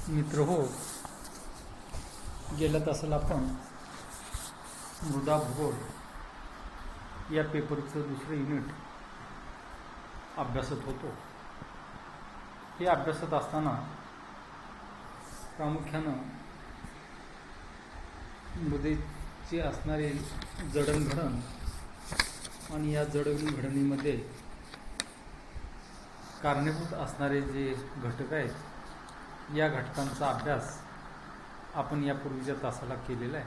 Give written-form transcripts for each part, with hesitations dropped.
मित्र हो, गेल्या तासाला आपण मृदा भूगोल या पेपरचं दुसरं युनिट अभ्यासत होतो. हे अभ्यासत असताना प्रामुख्यानं मृदेची असणारी जडणघडण आणि या जडणघडणीमध्ये कारणीभूत असणारे जे घटक आहेत या घटकांचा अभ्यास आपण यापूर्वीच्या तासाला केलेला आहे.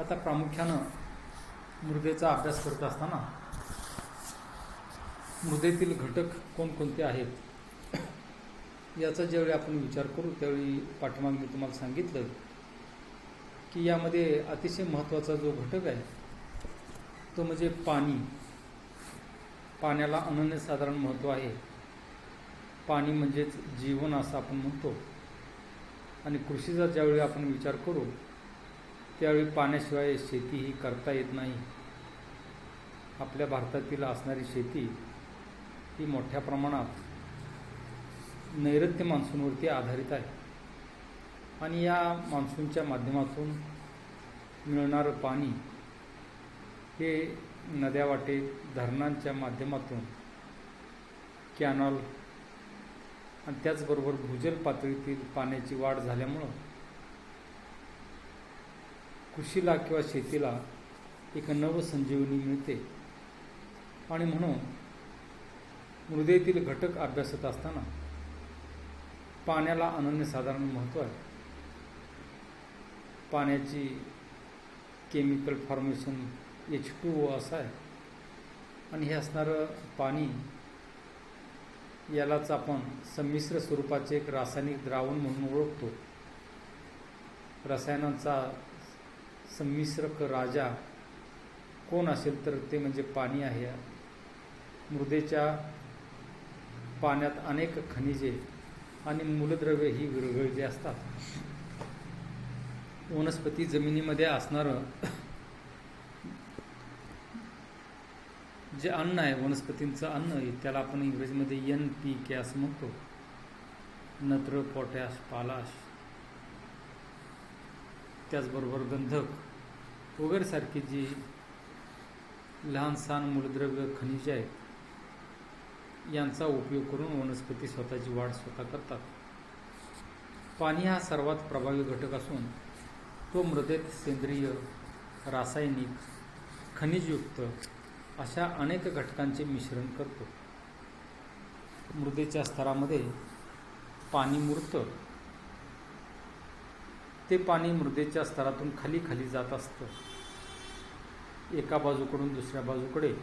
आता प्रामुख्यानं मृदेचा अभ्यास करत असताना मृदेतील घटक कोणकोणते आहेत याचा ज्यावेळी आपण विचार करू त्यावेळी पाठीमागे मी तुम्हाला सांगितलं की यामध्ये अतिशय महत्त्वाचा जो घटक आहे तो म्हणजे पाणी. पाण्याला अनन्यसाधारण महत्त्व आहे. पाणी म्हणजेच जीवन असं आपण म्हणतो. आणि कृषीचा ज्यावेळी आपण विचार करू त्यावेळी पाण्याशिवाय शेती ही करता येत नाही. आपल्या भारतातील असणारी शेती ही मोठ्या प्रमाणात नैऋत्य मान्सूनवरती आधारित आहे. आणि या मान्सूनच्या माध्यमातून मिळणारं पाणी हे नद्यावाटे धरणांच्या माध्यमातून कॅनॉल आणि त्याचबरोबर भूजल पातळीतील पाण्याची वाढ झाल्यामुळं कृषीला किंवा शेतीला एक नवसंजीवनी मिळते. आणि म्हणून मृदेतील घटक अभ्यासत असताना पाण्याला अनन्यसाधारण महत्त्व आहे. पाण्याची केमिकल फॉर्मेशन H2O असं आहे. आणि हे असणारं पाणी यालाच आपण संमिश्र स्वरूपाचे एक रासायनिक द्रावण म्हणून ओळखतो. रसायनांचा संमिश्रक राजा कोण असेल तर ते म्हणजे पाणी आहे. मृदेच्या पाण्यात अनेक खनिजे आणि मूलद्रव्ये ही विरघळलेली असतात. वनस्पती जमिनीमध्ये असणारं जे अन्न आहे वनस्पतींचं अन्न त्याला आपण इंग्रजीमध्ये NPK असं म्हणतो. नत्र, पोटॅश, पालाश, त्याचबरोबर गंधक वगैरे सारखी जी लहान सहान मूलद्रव्य खनिजे आहेत यांचा उपयोग करून वनस्पती स्वतःची वाढ स्वतः करतात. पाणी हा सर्वात प्रभावी घटक असून तो मृदेत सेंद्रिय, रासायनिक, खनिजयुक्त अशा अनेक घटकांचे मिश्रण करतो. मृदेच्या स्तरामध्ये पाणी मुरतं. ते पाणी मृदेच्या स्तरातून खाली खाली जात असतं. एका बाजूकडून दुसऱ्या बाजूकडे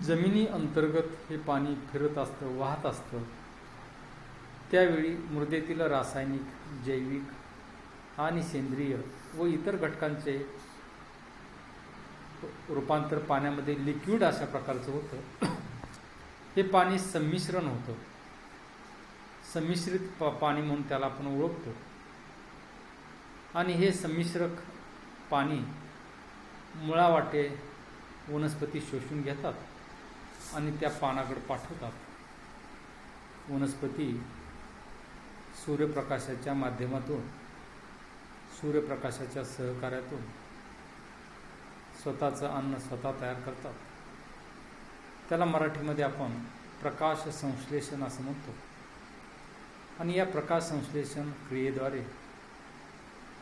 जमिनी अंतर्गत हे पाणी फिरत असतं, वाहत असतं. त्यावेळी मृदेतील रासायनिक, जैविक आणि सेंद्रिय व इतर घटकांचे रूपांतर पाण्यामध्ये लिक्विड अशा प्रकारचं होतं. हे पाणी संमिश्रण होतं. संमिश्रित पाणी म्हणून त्याला आपण ओळखतो. आणि हे संमिश्रक पाणी मुळावाटे वनस्पती शोषून घेतात आणि त्या पानाकडे पाठवतात. वनस्पती सूर्यप्रकाशाच्या माध्यमातून, सूर्यप्रकाशाच्या सहकार्यातून स्वतःचं अन्न स्वतः तयार करतात. त्याला मराठीमध्ये आपण प्रकाश संश्लेषण असं म्हणतो. आणि या प्रकाश संश्लेषण क्रियेद्वारे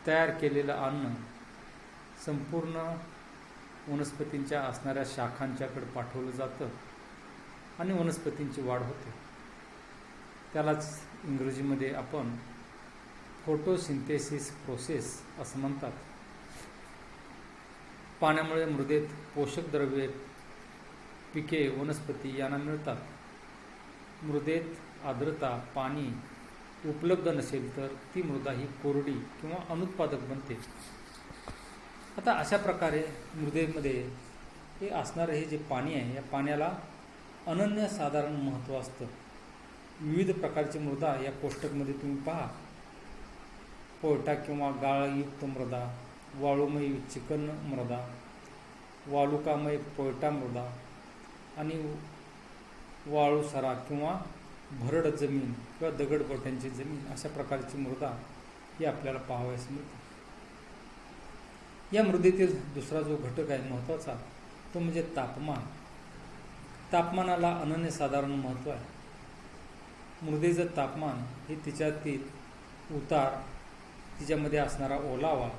तयार केलेलं अन्न संपूर्ण वनस्पतींच्या असणाऱ्या शाखांच्याकडे पाठवलं जातं आणि वनस्पतींची वाढ होते. त्यालाच इंग्रजीमध्ये आपण फोटोसिंथेसिस प्रोसेस असं म्हणतात. पाण्यामुळे मृदेत पोषक द्रव्ये, पिके, वनस्पती यांना मिळतात. मृदेत आर्द्रता, पाणी उपलब्ध नसेल तर ती मृदा ही कोरडी किंवा अनुत्पादक बनते. आता अशा प्रकारे मृदेमध्ये हे असणारं हे जे पाणी आहे या पाण्याला अनन्यसाधारण महत्त्व असतं. विविध प्रकारची मृदा या कोष्टकमध्ये तुम्ही पहा. पोयटा किंवा गाळयुक्त मृदा, वाळूमय चिकन मृदा, वालुकामय पोयटा मृदा आणि वाळूसरा किंवा भरड जमीन किंवा दगडगोट्यांची जमीन अशा प्रकारची मृदा ही आपल्याला पाहावयास मिळते. या मृदेतील दुसरा जो घटक आहे महत्त्वाचा तो म्हणजे तापमान. तापमानाला अनन्यसाधारण महत्त्व आहे. मृदेचं तापमान हे तिच्यातील उतार, तिच्यामध्ये असणारा ओलावा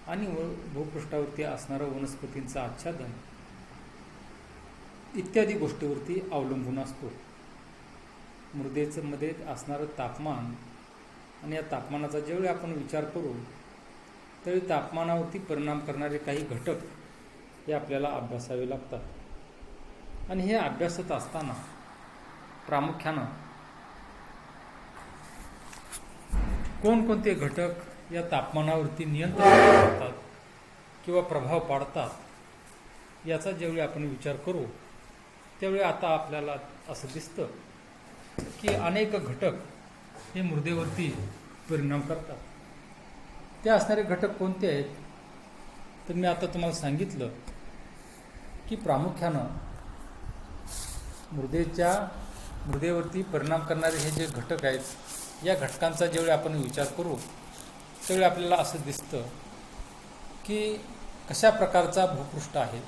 आणि भूपृष्ठावरती असणारं वनस्पतींचं आच्छादन इत्यादी गोष्टीवरती अवलंबून असतो. मृदेचं मध्ये असणारं तापमान आणि या तापमानाचा ज्यावेळी आपण विचार करू त्यावेळी तापमानावरती परिणाम करणारे काही घटक हे आपल्याला अभ्यासावे लागतात. आणि हे अभ्यासत असताना प्रामुख्यानं कोणकोणते घटक या तापमानावरती नियंत्रण करतात किंवा प्रभाव पाडतात याचा ज्यावेळी आपण विचार करू त्यावेळी आता आपल्याला असं दिसतं की अनेक घटक हे मृदेवरती परिणाम करतात. ते असणारे घटक कोणते आहेत तर मी आता तुम्हाला सांगितलं की प्रामुख्यानं मृदेवरती परिणाम करणारे हे जे घटक आहेत या घटकांचा ज्यावेळी आपण विचार करू त्यावेळी आपल्याला असं दिसतं की कशा प्रकारचा भूपृष्ठ आहे.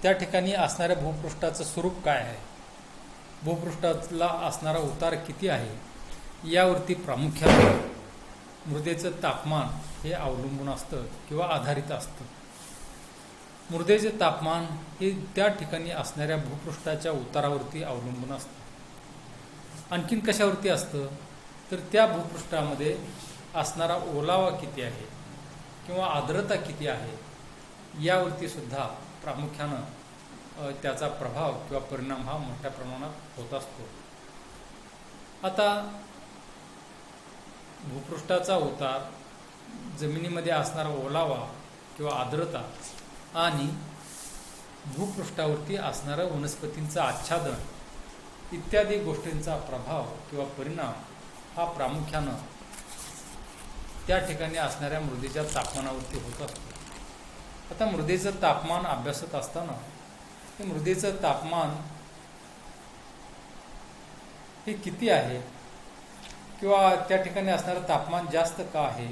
त्या ठिकाणी असणाऱ्या भूपृष्ठाचं स्वरूप काय आहे, भूपृष्ठाला असणारा उतार किती आहे यावरती प्रामुख्याने मृदेचं तापमान हे अवलंबून असतं किंवा आधारित असतं. मृदेचे तापमान हे त्या ठिकाणी असणाऱ्या भूपृष्ठाच्या उतारावरती अवलंबून असतं. आणखीन कशावरती असतं तर त्या भूपृष्ठामध्ये असणारा ओलावा किती आहे किंवा आर्द्रता किती आहे यावरती सुद्धा प्रामुख्यानं त्याचा प्रभाव किंवा परिणाम हा मोठ्या प्रमाणात होत असतो. आता भूपृष्ठाचा उतार, जमिनीमध्ये असणारा ओलावा किंवा आर्द्रता आणि भूपृष्ठावरती असणारं वनस्पतींचं आच्छादन इत्यादी गोष्टींचा प्रभाव किंवा परिणाम हा प्रामुख्यानं त्या ठिकाणी असणाऱ्या मृदेच्या तापमानावरती होत असतो. आता मृदेचं तापमान अभ्यासत असताना हे मृदेचं तापमान हे किती आहे किंवा त्या ठिकाणी असणारं तापमान जास्त का आहे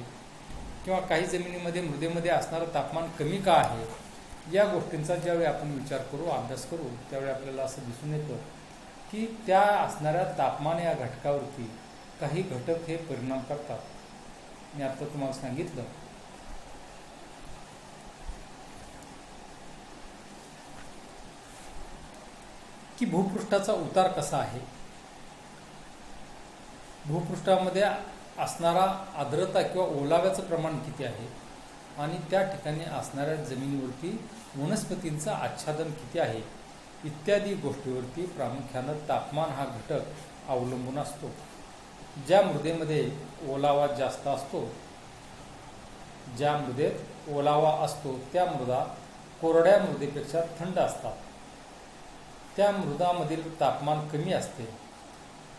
किंवा काही जमिनीमध्ये मृदेमध्ये असणारं तापमान कमी का आहे या गोष्टींचा ज्यावेळी आपण विचार करू, अभ्यास करू त्यावेळी आपल्याला असं दिसून येतं की त्या असणाऱ्या तापमान या घटकावरती काही घटक हे परिणाम करतात. मी आता तुम्हाला सांगितलं की भूपृष्ठाचा उतार कसा आहे, भूपृष्ठामध्ये असणारा आर्द्रता किंवा ओलाव्याचं प्रमाण किती आहे आणि त्या ठिकाणी असणाऱ्या जमिनीवरती वनस्पतींचं आच्छादन किती आहे इत्यादी गोष्टीवरती प्रामुख्यानं तापमान हा घटक अवलंबून असतो. ज्या मृदेमध्ये ओलावा जास्त असतो, ज्या मृदेत ओलावा असतो त्या मृदा कोरड्या मृदेपेक्षा थंड असतात. त्या मृदामधील तापमान कमी असते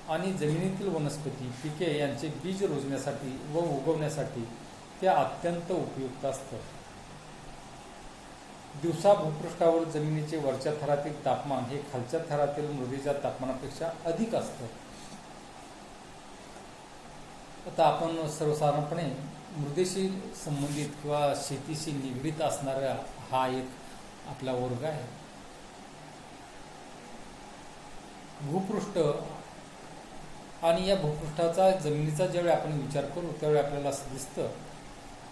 आणि जमिनीतील वनस्पती, पिके यांचे बीज रोजण्यासाठी व उगवण्यासाठी ते अत्यंत उपयुक्त असतं. दिवसा भूपृष्ठावर जमिनीचे वरच्या थरातील तापमान हे खालच्या थरातील मृदेच्या तापमानापेक्षा अधिक असतं. आता आपण सर्वसाधारणपणे मृदेशी संबंधित किंवा शेतीशी निगडीत असणारा हा एक आपला वर्ग आहे. भूपृष्ठ आणि या भूपृष्ठाचा जमिनीचा ज्यावेळी आपण विचार करू त्यावेळी आपल्याला असं दिसतं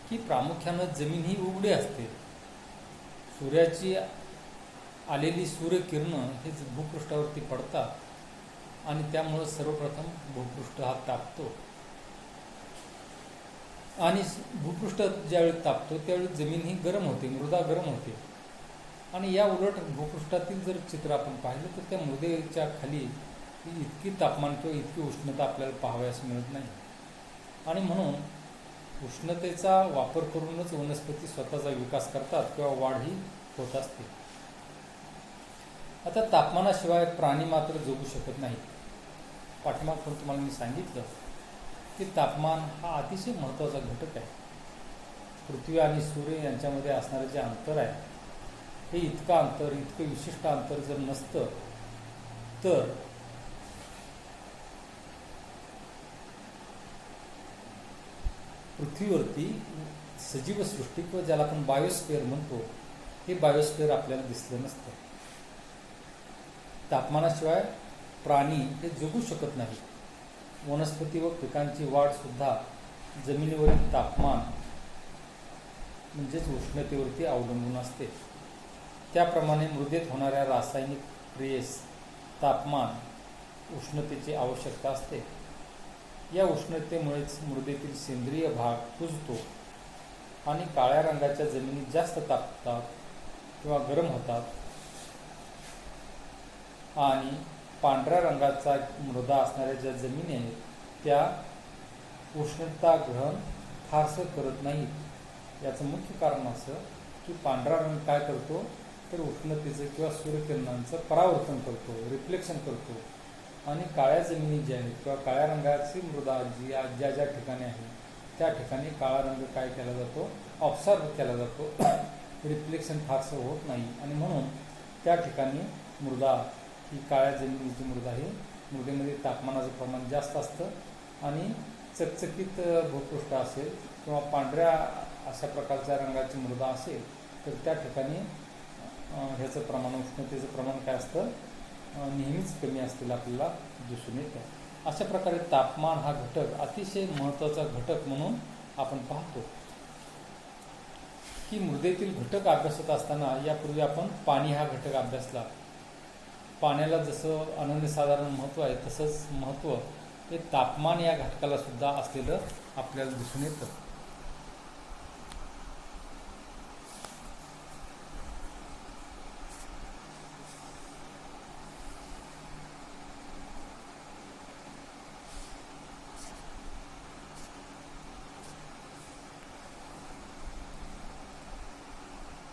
की प्रामुख्यानं जमीन ही उघडी असते. सूर्याची आलेली सूर्यकिरणं हे भूपृष्ठावरती पडतात आणि त्यामुळं सर्वप्रथम भूपृष्ठ हा तापतो आणि भूपृष्ठ ज्यावेळी तापतो त्यावेळी जमीन ही गरम होते, मृदा गरम होते. आणि या उलट भूपृष्ठातील जर चित्र आपण पाहिलं तर त्या मृदेच्या खाली इतकी तापमान किंवा इतकी उष्णता आपल्याला पाहावयास मिळत नाही. आणि म्हणून उष्णतेचा वापर करूनच वनस्पती स्वतःचा विकास करतात किंवा वाढही होत असते. आता तापमानाशिवाय प्राणी मात्र जगू शकत नाही. पाठीमाग पण तुम्हाला मी सांगितलं की तापमान हा अतिशय महत्त्वाचा घटक आहे. पृथ्वी आणि सूर्य यांच्यामध्ये असणारं जे अंतर आहे हे इतकं विशिष्ट अंतर जर नसतं तर पृथ्वीवरती सजीव सृष्टी किंवा ज्याला आपण बायोस्फिअर म्हणतो हे बायोस्फिअर आपल्याला दिसलं नसतं. तापमानाशिवाय प्राणी हे जगू शकत नाही. वनस्पती व पिकांची वाढ सुद्धा जमिनीवरील तापमान म्हणजेच उष्णतेवरती अवलंबून असते. त्याप्रमाणे मृदेत होणाऱ्या रासायनिक क्रियेस तापमान, उष्णतेची आवश्यकता असते. या उष्णतेमुळेच मृदेतील सेंद्रिय भाग कुजतो आणि काळ्या रंगाच्या जमिनी जास्त तापतात किंवा गरम होतात आणि पांढऱ्या रंगाचा मृदा असणाऱ्या ज्या जमिनी आहेत त्या उष्णता ग्रहण फारसं करत नाहीत. याचं मुख्य कारण असं की पांढरा रंग काय करतो तर उष्णतेचं किंवा सूर्यकिरणांचं परावर्तन करतो, रिफ्लेक्शन करतो आणि काळ्या जमिनी ज्या आहेत किंवा काळ्या रंगाची मृदा ज्या ज्या ठिकाणी आहे त्या ठिकाणी काळा रंग काय केला जातो, ऑब्झर्व केला जातो, रिफ्लेक्शन फारसं होत नाही आणि म्हणून त्या ठिकाणी मृदा ही काळ्या जमिनीची मृदा ही मृदेमध्ये तापमानाचं प्रमाण जास्त असतं आणि चकचकीत भूपृष्ठ असेल किंवा पांढऱ्या अशा प्रकारच्या रंगाची मृदा असेल तर त्या ठिकाणी ह्याचं प्रमाण, उष्णतेचं प्रमाण काय असतं, नेहमीच कमी असलेलं आपल्याला दिसून येतं. अशा प्रकारे तापमान हा घटक अतिशय महत्त्वाचा घटक म्हणून आपण पाहतो. की मृदेतील घटक अभ्यासत असताना यापूर्वी आपण पाणी हा घटक अभ्यासला. पाण्याला जसं अनन्यसाधारण महत्त्व आहे तसंच महत्त्व हे तापमान या घटकाला सुद्धा असलेलं आपल्याला दिसून येतं.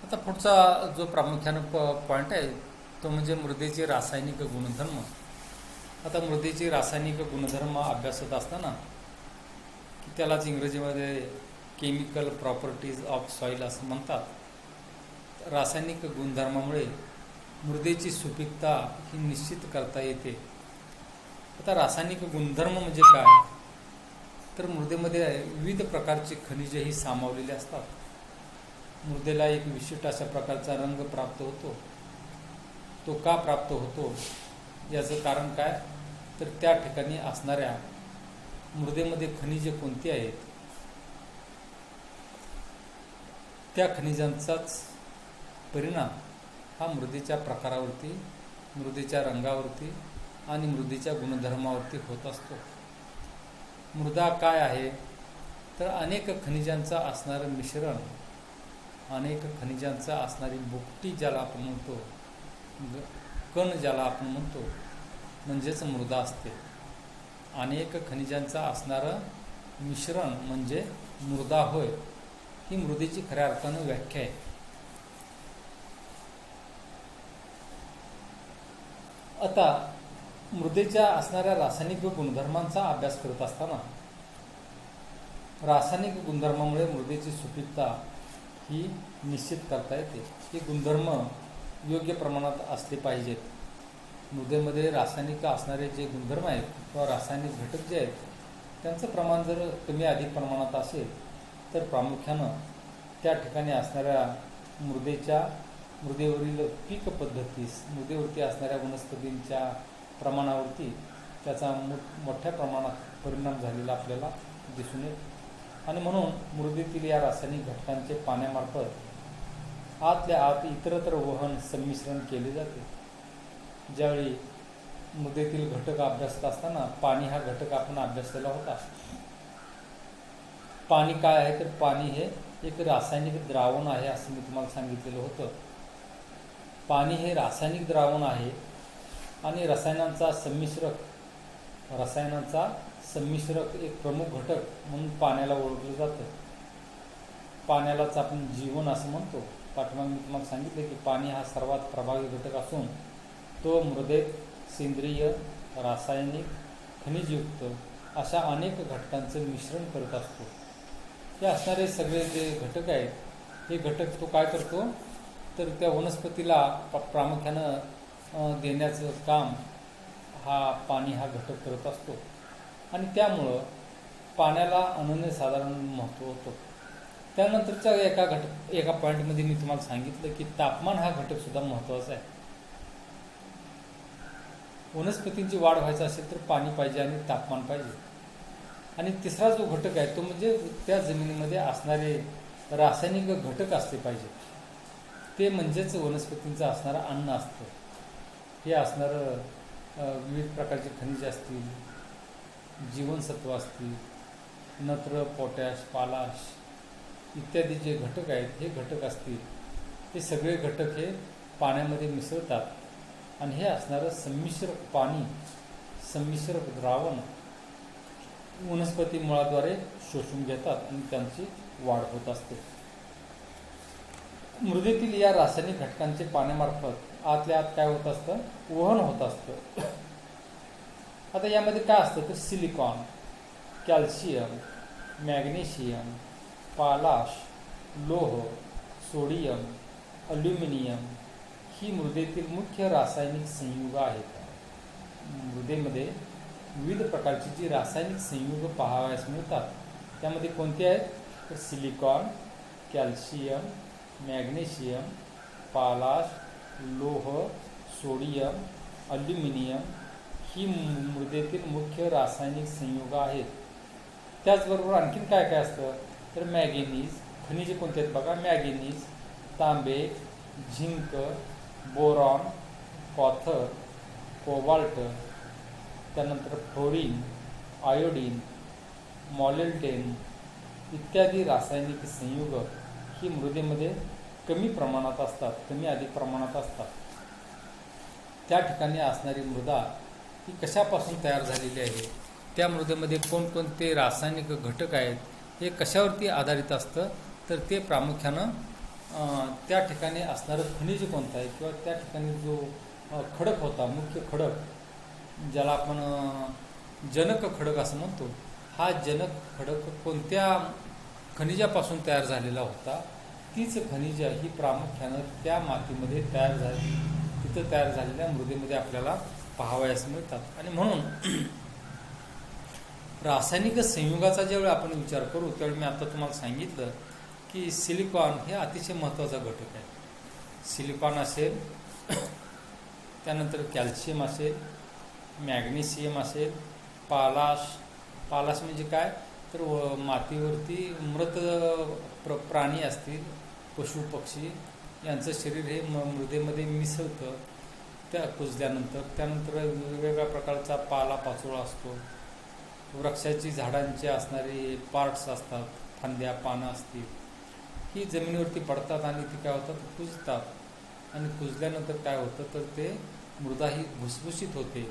आता पुढचा जो प्रामुख्यानं पॉईंट आहे तो म्हणजे मृदेचे रासायनिक गुणधर्म. आता मृदेचे रासायनिक गुणधर्म अभ्यासत असताना की त्यालाच इंग्रजीमध्ये केमिकल प्रॉपर्टीज ऑफ सॉईल असं म्हणतात. रासायनिक गुणधर्मामुळे मृदेची सुपीकता ही निश्चित करता येते. आता रासायनिक गुणधर्म म्हणजे काय तर मृदेमध्ये विविध प्रकारचे खनिजे ही सामावलेली असतात. मृदेला एक विशिष्ट अशा प्रकारचा रंग प्राप्त होतो. तो का प्राप्त होतो याचं कारण काय तर त्या ठिकाणी असणाऱ्या मृदेमध्ये खनिजे कोणती आहेत त्या खनिजांचाच परिणाम हा मृदेच्या प्रकारावरती, मृदेच्या रंगावरती आणि मृदेच्या गुणधर्मावरती होत असतो. मृदा काय आहे तर अनेक खनिजांचं असणारं मिश्रण, अनेक खनिजांचं असणारी बुकटी ज्याला आपण म्हणतो, कण ज्याला आपण म्हणतो म्हणजेच मृदा असते. अनेक खनिजांचं असणारं मिश्रण म्हणजे मृदा होय, ही मृदेची खऱ्या अर्थानं व्याख्या आहे. आता मृदेच्या असणाऱ्या रासायनिक गुणधर्मांचा अभ्यास करत असताना रासायनिक गुणधर्मामुळे मृदेची सुपीकता ही निश्चित करता येते. हे गुणधर्म योग्य प्रमाणात असले पाहिजेत. मृदेमध्ये रासायनिक असणारे जे गुणधर्म आहेत किंवा रासायनिक घटक जे आहेत त्यांचं प्रमाण जर कमी अधिक प्रमाणात असेल तर प्रामुख्यानं त्या ठिकाणी असणाऱ्या मृदेवरील पीक पद्धतीस, मृदेवरती असणाऱ्या वनस्पतींच्या प्रमाणावरती त्याचा मोठ्या प्रमाणात परिणाम झालेला आपल्याला दिसून येतो. आणि म्हणून मृदेतील या रासायनिक घटकांचे पाण्यामार्फत आतल्या आत इतरत्र वहन, संमिश्रण केले जाते. ज्यावेळी मृदेतील घटक अभ्यासत असताना पाणी हा घटक आपण अभ्यासलेला होता. पाणी काय आहे तर पाणी हे एक रासायनिक द्रावण आहे असं मी तुम्हाला सांगितलेलं होतं. पाणी हे रासायनिक द्रावण आहे आणि रसायनांचा संमिश्रक एक प्रमुख घटक म्हणून पाण्याला ओळखलं जातं. पाण्यालाच आपण जीवन असं म्हणतो. पाठीमागे मी तुम्हाला सांगितले की पाणी हा सर्वात प्रभावी घटक असून तो मृदेत सेंद्रिय, रासायनिक, खनिजयुक्त अशा अनेक घटकांचं मिश्रण करत असतो. हे असणारे सगळे जे घटक आहेत हे घटक तो काय करतो तर त्या वनस्पतीला प्रामुख्यानं देण्याचं काम पाणी हा घटक करत असतो. आणि त्यामुळं पाण्याला अनन्यसाधारण महत्त्व होतं. त्यानंतरच्या एका पॉईंटमध्ये मी तुम्हाला सांगितलं की तापमान हा घटकसुद्धा महत्त्वाचा आहे. वनस्पतींची वाढ व्हायचं असेल तर पाणी पाहिजे आणि तापमान पाहिजे. आणि तिसरा जो घटक आहे तो म्हणजे त्या जमिनीमध्ये असणारे रासायनिक घटक असले पाहिजे. ते म्हणजेच वनस्पतींचं असणारं अन्न असतं. हे असणारं विविध प्रकारचे खनिजे असतील, जीवनसत्व असतील, नत्र, पोटॅश, पालाश इत्यादी जे घटक आहेत हे घटक असतील. हे सगळे घटक हे पाण्यामध्ये मिसळतात आणि हे असणारं संमिश्र पाणी, संमिश्र द्रावण वनस्पती मुळाद्वारे शोषून घेतात आणि त्यांची वाढ होत असते. मृदेतील या रासायनिक घटकांचे पाण्यामार्फत आतल्या आत काय होत असतं, वहन होत असतं. आता यामध्ये काय असतं तर सिलिकॉन, कॅल्शियम, मॅग्नेशियम, पालाश, लोह, सोडियम, अल्युमिनियम ही मृदेतील मुख्य रासायनिक संयुग आहेत. मृदेमध्ये विविध प्रकारची जी रासायनिक संयुग पाहावयास मिळतात त्यामध्ये कोणती आहेत तर सिलिकॉन, कॅल्शियम, मॅग्नेशियम, पालाश, लोह, सोडियम, अल्युमिनियम ही मृदेतील मुख्य रासायनिक संयुग आहेत. त्याचबरोबर आणखीन काय काय असतं तर मॅंगनीज, खनिजे कोणते आहेत बघा, मॅंगनीज, तांबे, झिंक, बोरॉन, कॉपर, कोबाल्ट, त्यानंतर फ्लोरीन, आयोडीन, मॉलिब्डेनम इत्यादी रासायनिक संयुग ही मृदेमध्ये कमी प्रमाणात असतात, कमी अधिक प्रमाणात असतात. त्या ठिकाणी असणारी मृदा ही कशापासून तयार झालेली आहे, त्या मृदेमध्ये कोणकोणते रासायनिक घटक आहेत, हे कशावरती आधारित असतं तर ते प्रामुख्यानं त्या ठिकाणी असणारं खनिज कोणतं आहे किंवा त्या ठिकाणी जो खडक होता, मुख्य खडक ज्याला आपण जनक खडक असं म्हणतो, हा जनक खडक कोणत्या खनिजापासून तयार झालेला होता, तीच खनिज ही प्रामुख्यानं त्या मातीमध्ये तिथं तयार झालेल्या मृदेमध्ये आपल्याला पाहावयास मिळतात. आणि म्हणून रासायनिक संयुगाचा ज्यावेळी आपण विचार करू त्यावेळी मी आता तुम्हाला सांगितलं की सिलिकॉन हे अतिशय महत्त्वाचा घटक आहे. सिलिकॉन असेल, त्यानंतर कॅल्शियम असेल, मॅग्नेशियम असेल, पालाश म्हणजे काय तर मातीवरती मृत प्राणी असतील, पशु पक्षी यांचं शरीर हे मृदेमध्ये मिसळतं त्या कुजल्यानंतर. त्यानंतर वेगवेगळ्या प्रकारचा पालापाचोळा असतो, वृक्षाची झाडांचे असणारे पार्ट्स असतात, फांद्या पानं असतील, ही जमिनीवरती पडतात आणि ती काय होतात कुजतात. आणि कुजल्यानंतर काय होतं तर ते मृदा ही भुसभुशीत होते,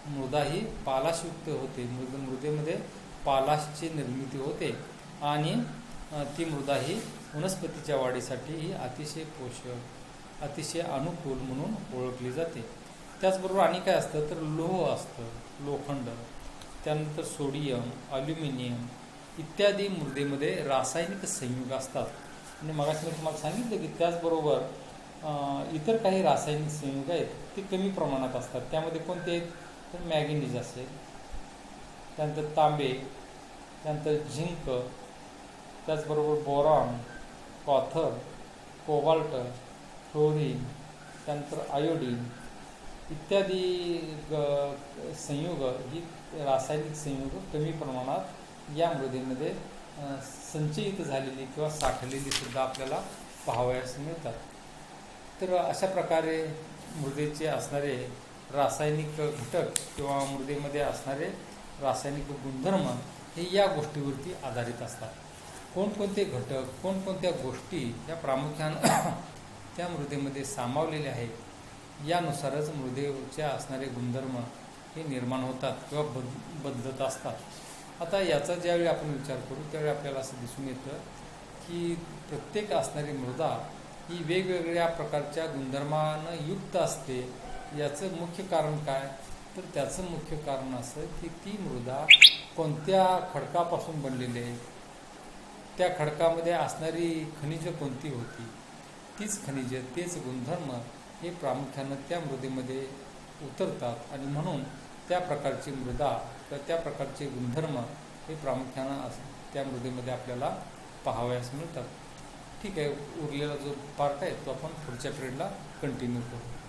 मृदा ही पालाशयुक्त होते, मृदेमध्ये पालाशची निर्मिती होते आणि ती मृदा ही वनस्पतीच्या वाढीसाठी ही अतिशय पोषक, अतिशय अनुकूल म्हणून ओळखली जाते. त्याचबरोबर आणि काय असतं तर लोह असतं, लोखंड, त्यानंतर सोडियम, अल्युमिनियम इत्यादी मृदेमध्ये रासायनिक संयुग असतात. आणि मगाशी मी तुम्हाला सांगितलं की त्याचबरोबर इतर काही रासायनिक संयुग आहेत ते कमी प्रमाणात असतात. त्यामध्ये कोणते आहेत तर मॅंगनीज असेल, त्यानंतर तांबे, त्यानंतर झिंक, त्याचबरोबर बोरॉन, कॉपर, कोबाल्ट, फ्लोरीन, त्यानंतर आयोडीन इत्यादी संयुग ही रासायनिक संयुग कमी प्रमाणात या मृदेमध्ये संचयित झालेली किंवा साठलेली सुद्धा आपल्याला पाहावयास मिळतात. तर अशा प्रकारे मृदेचे असणारे रासायनिक घटक किंवा मृदेमध्ये असणारे रासायनिक गुणधर्म हे या गोष्टीवरती आधारित असतात. कोणकोणते घटक, कोणकोणत्या गोष्टी या प्रामुख्यानं त्या मृदेमध्ये सामावलेल्या आहेत यानुसारच मृदेच्या असणारे गुणधर्म हे निर्माण होतात किंवा बदलत असतात. आता याचा ज्यावेळी आपण विचार करू त्यावेळी आपल्याला असं दिसून येतं की प्रत्येक असणारी मृदा ही वेगवेगळ्या प्रकारच्या गुणधर्मानं युक्त असते. याचं मुख्य कारण काय तर त्याचं मुख्य कारण असं की ती मृदा कोणत्या खडकापासून बनलेली आहे, त्या खडकामध्ये असणारी खनिजं कोणती होती, तीच खनिजं तेच गुणधर्म हे प्रामुख्यानं त्या मृदेमध्ये उतरतात आणि म्हणून त्या प्रकारची मृदा किंवा त्या प्रकारचे गुणधर्म हे प्रामुख्यानं त्या मृदेमध्ये आपल्याला पाहावयास मिळतात. ठीक आहे, उरलेला जो पार्ट आहे तो आपण पुढच्या पिरियडला कंटिन्यू करू.